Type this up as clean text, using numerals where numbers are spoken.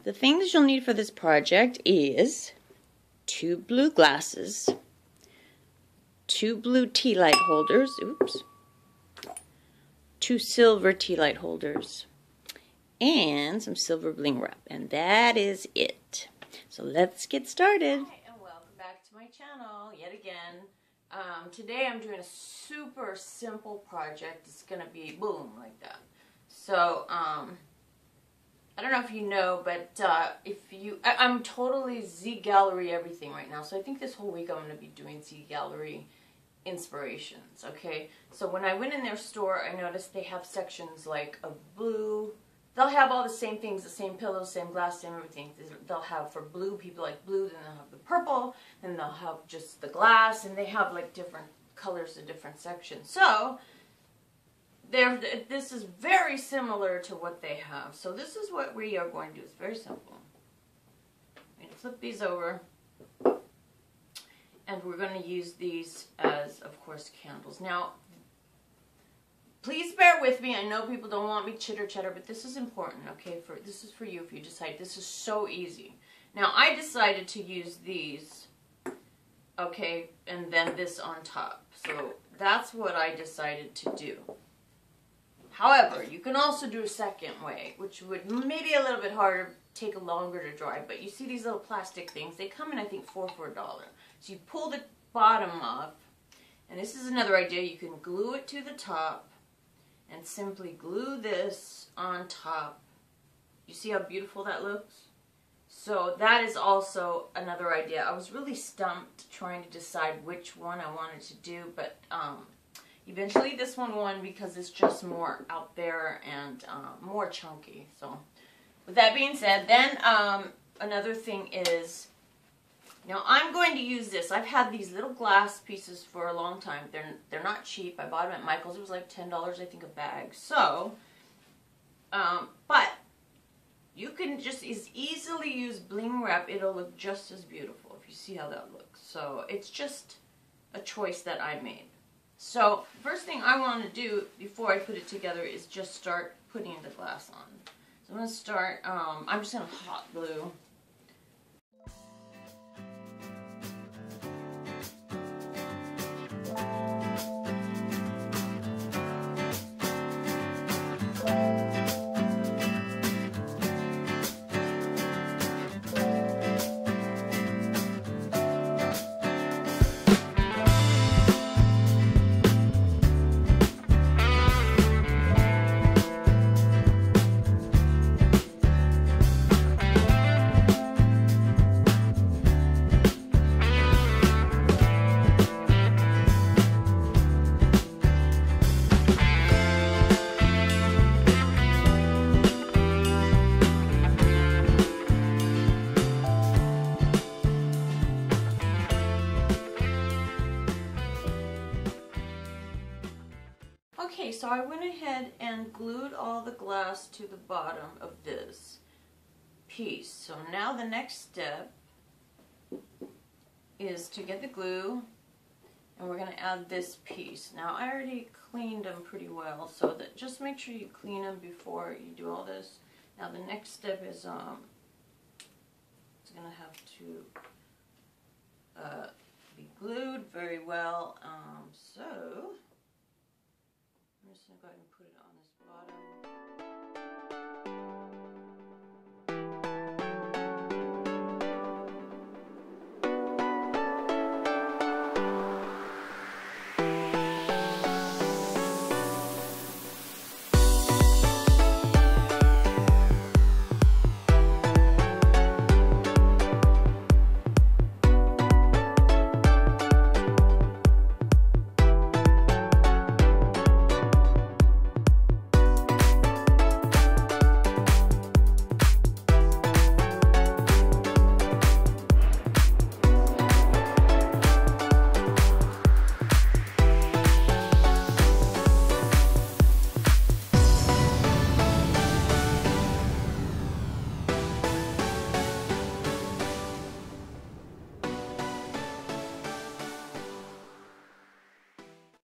The things you'll need for this project is 2 blue glasses, 2 blue tea light holders, oops, 2 silver tea light holders, and some silver bling wrap, and that is it. So let's get started. Hi, and welcome back to my channel yet again. Today I'm doing a super simple project. It's gonna be boom like that. So I don't know if you know, but I'm totally Z Gallerie everything right now. So I think this whole week I'm going to be doing Z Gallerie inspirations, okay? So when I went in their store, I noticed they have sections like of blue. They'll have all the same things, the same pillows, same glass, same everything. They'll have for blue, people like blue, then they'll have the purple, then they'll have just the glass, and they have like different colors in different sections. So this is very similar to what they have. So this is what we are going to do. It's very simple. I'm going to flip these over. And we're going to use these as, of course, candles. Now, please bear with me. I know people don't want me chitter chatter, but this is important, okay? This is for you if you decide. This is so easy. Now, I decided to use these, okay, and then this on top. So that's what I decided to do. However, you can also do a second way, which would maybe a little bit harder, take longer to dry. But you see these little plastic things? They come in, I think, $4 for $1. So you pull the bottom off, and this is another idea. You can glue it to the top and simply glue this on top. You see how beautiful that looks? So that is also another idea. I was really stumped trying to decide which one I wanted to do, but eventually this one won because it's just more out there and more chunky. So with that being said, then another thing is, now I'm going to use this. I've had these little glass pieces for a long time. They're not cheap. I bought them at Michael's. It was like $10, I think, a bag. So, but you can just as easily use bling wrap. It'll look just as beautiful if you see how that looks. So it's just a choice that I made. So first thing I want to do before I put it together is just start putting the glass on. So I'm going to start, I'm just going to hot glue. Okay, so I went ahead and glued all the glass to the bottom of this piece. So now the next step is to get the glue, and we're going to add this piece. Now I already cleaned them pretty well, so that just make sure you clean them before you do all this. Now the next step is it's going to have to be glued very well. So I'm just going to go ahead and put it on this bottom.